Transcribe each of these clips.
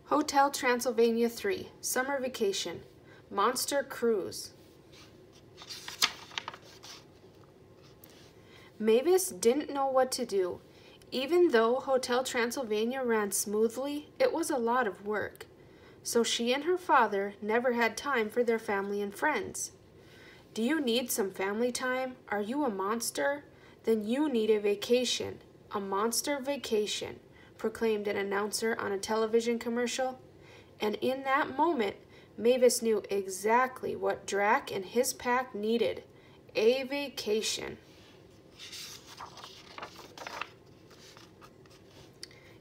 Hotel Transylvania 3, Summer Vacation, Monster Cruise. Mavis didn't know what to do. Even though Hotel Transylvania ran smoothly, it was a lot of work. So she and her father never had time for their family and friends. Do you need some family time? Are you a monster? Then you need a vacation. A monster vacation, proclaimed an announcer on a television commercial. And in that moment, Mavis knew exactly what Drac and his pack needed. A vacation.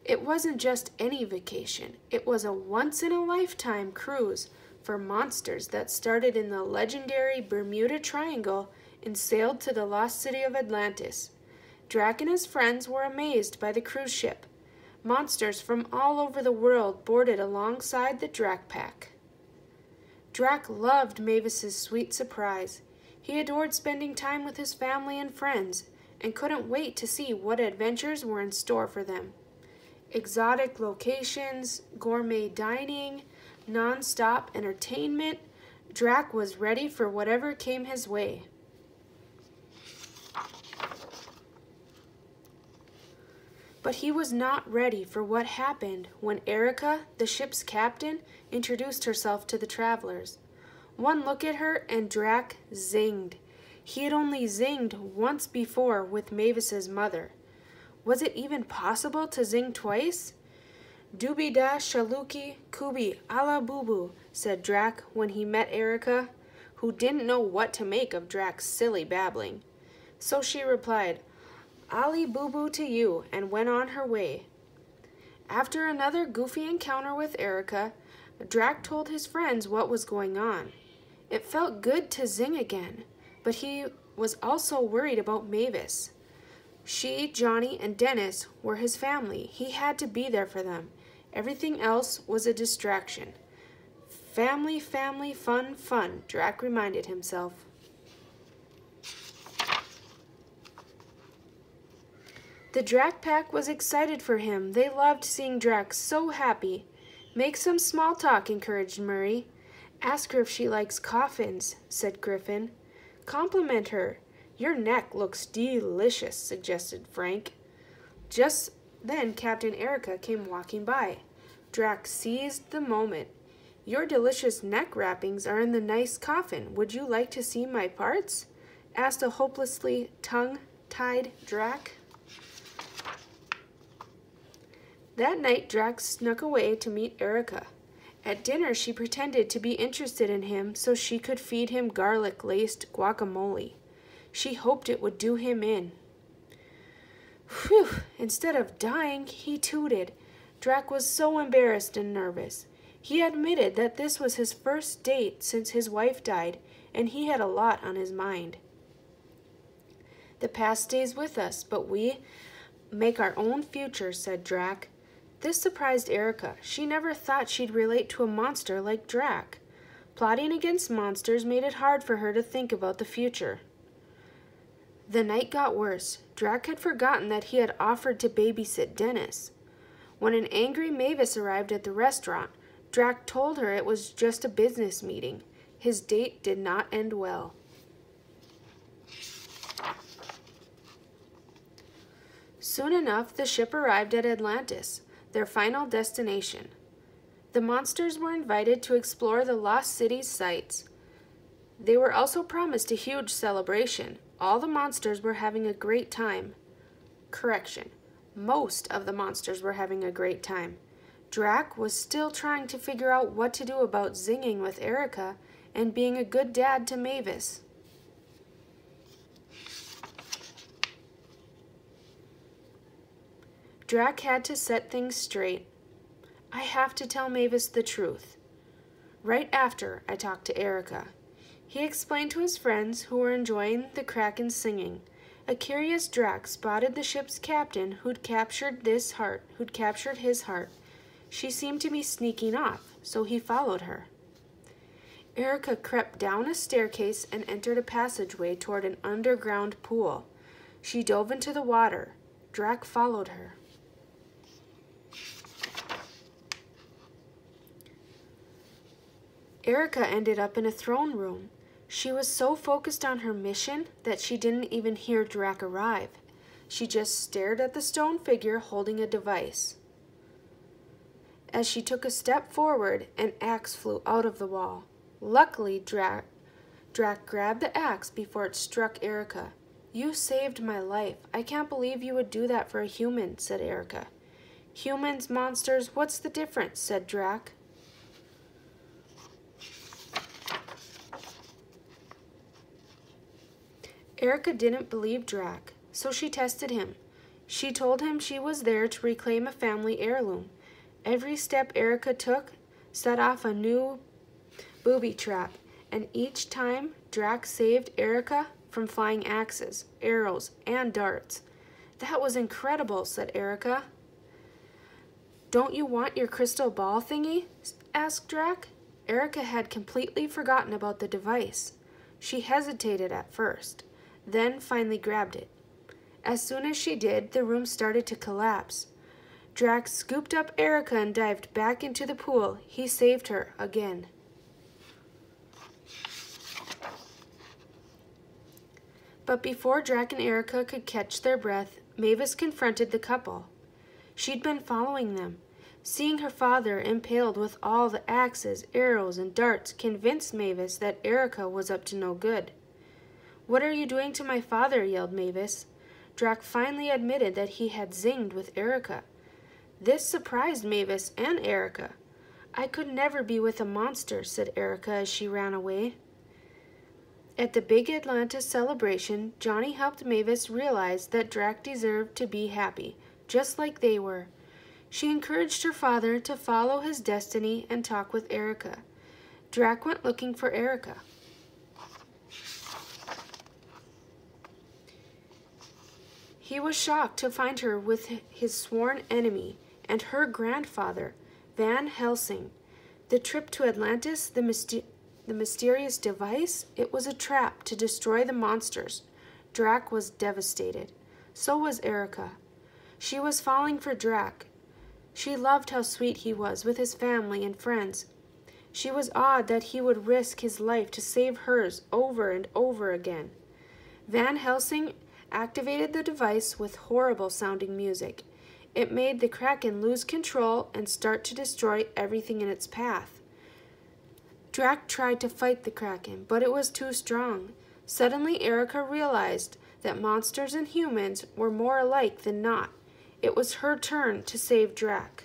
It wasn't just any vacation. It was a once-in-a-lifetime cruise for monsters that started in the legendary Bermuda Triangle and sailed to the lost city of Atlantis. Drac and his friends were amazed by the cruise ship. Monsters from all over the world boarded alongside the Drac pack. Drac loved Mavis's sweet surprise. He adored spending time with his family and friends and couldn't wait to see what adventures were in store for them. Exotic locations, gourmet dining, non-stop entertainment, Drac was ready for whatever came his way. But he was not ready for what happened when Erica, the ship's captain, introduced herself to the travelers. One look at her and Drac zinged. He had only zinged once before with Mavis's mother. Was it even possible to zing twice? Dooby da shaluki kubi ala boo-boo, said Drac when he met Erica, who didn't know what to make of Drac's silly babbling. So she replied, Ali boo-boo to you, and went on her way. After another goofy encounter with Erica, Drac told his friends what was going on. It felt good to zing again, but he was also worried about Mavis. She, Johnny, and Dennis were his family. He had to be there for them. Everything else was a distraction. Family, family, fun, fun, Drac reminded himself. The Drac pack was excited for him. They loved seeing Drac so happy. Make some small talk, encouraged Murray. Ask her if she likes coffins, said Griffin. Compliment her. Your neck looks delicious, suggested Frank. Just then Captain Erica came walking by. Drac seized the moment. Your delicious neck wrappings are in the nice coffin. Would you like to see my parts? Asked a hopelessly tongue-tied Drac. That night Drac snuck away to meet Erica. At dinner she pretended to be interested in him so she could feed him garlic-laced guacamole. She hoped it would do him in. Whew! Instead of dying, he tooted. Drac was so embarrassed and nervous. He admitted that this was his first date since his wife died, and he had a lot on his mind. The past stays with us, but we make our own future, said Drac. This surprised Erica. She never thought she'd relate to a monster like Drac. Plotting against monsters made it hard for her to think about the future. The night got worse. Drac had forgotten that he had offered to babysit Dennis. When an angry Mavis arrived at the restaurant, Drac told her it was just a business meeting. His date did not end well. Soon enough, the ship arrived at Atlantis, their final destination. The monsters were invited to explore the lost city's sights. They were also promised a huge celebration. All the monsters were having a great time. Correction, most of the monsters were having a great time. Drac was still trying to figure out what to do about zinging with Erica and being a good dad to Mavis. Drac had to set things straight. I have to tell Mavis the truth. Right after I talked to Erica. He explained to his friends who were enjoying the Kraken's singing. A curious Drac spotted the ship's captain who'd captured his heart. She seemed to be sneaking off, so he followed her. Erica crept down a staircase and entered a passageway toward an underground pool. She dove into the water. Drac followed her. Erica ended up in a throne room. She was so focused on her mission that she didn't even hear Drac arrive. She just stared at the stone figure holding a device. As she took a step forward, an axe flew out of the wall. Luckily, Drac grabbed the axe before it struck Erica. "You saved my life. I can't believe you would do that for a human," said Erica. "Humans, monsters, what's the difference?" said Drac. Erica didn't believe Drac, so she tested him. She told him she was there to reclaim a family heirloom. Every step Erica took set off a new booby trap, and each time Drac saved Erica from flying axes, arrows, and darts. "That was incredible," said Erica. "Don't you want your crystal ball thingy?" asked Drac. Erica had completely forgotten about the device. She hesitated at first, then finally grabbed it. As soon as she did, the room started to collapse. Drac scooped up Erica and dived back into the pool. He saved her again. But before Drac and Erica could catch their breath, Mavis confronted the couple. She'd been following them. Seeing her father impaled with all the axes, arrows, and darts convinced Mavis that Erica was up to no good. "What are you doing to my father?" yelled Mavis. Drac finally admitted that he had zinged with Erica. This surprised Mavis and Erica. "I could never be with a monster," said Erica as she ran away. At the big Atlantis celebration, Johnny helped Mavis realize that Drac deserved to be happy, just like they were. She encouraged her father to follow his destiny and talk with Erica. Drac went looking for Erica. He was shocked to find her with his sworn enemy and her grandfather, Van Helsing. The trip to Atlantis, the mysterious device, it was a trap to destroy the monsters. Drac was devastated. So was Erica. She was falling for Drac. She loved how sweet he was with his family and friends. She was awed that he would risk his life to save hers over and over again. Van Helsing activated the device with horrible-sounding music. It made the Kraken lose control and start to destroy everything in its path. Drac tried to fight the Kraken, but it was too strong. Suddenly, Erica realized that monsters and humans were more alike than not. It was her turn to save Drac.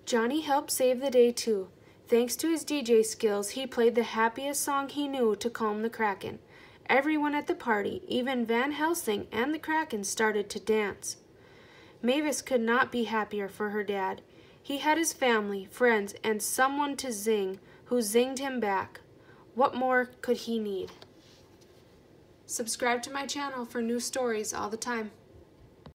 Johnny helped save the day too. Thanks to his DJ skills, he played the happiest song he knew to calm the Kraken. Everyone at the party, even Van Helsing and the Kraken, started to dance. Mavis could not be happier for her dad. He had his family, friends, and someone to zing who zinged him back. What more could he need? Subscribe to my channel for new stories all the time.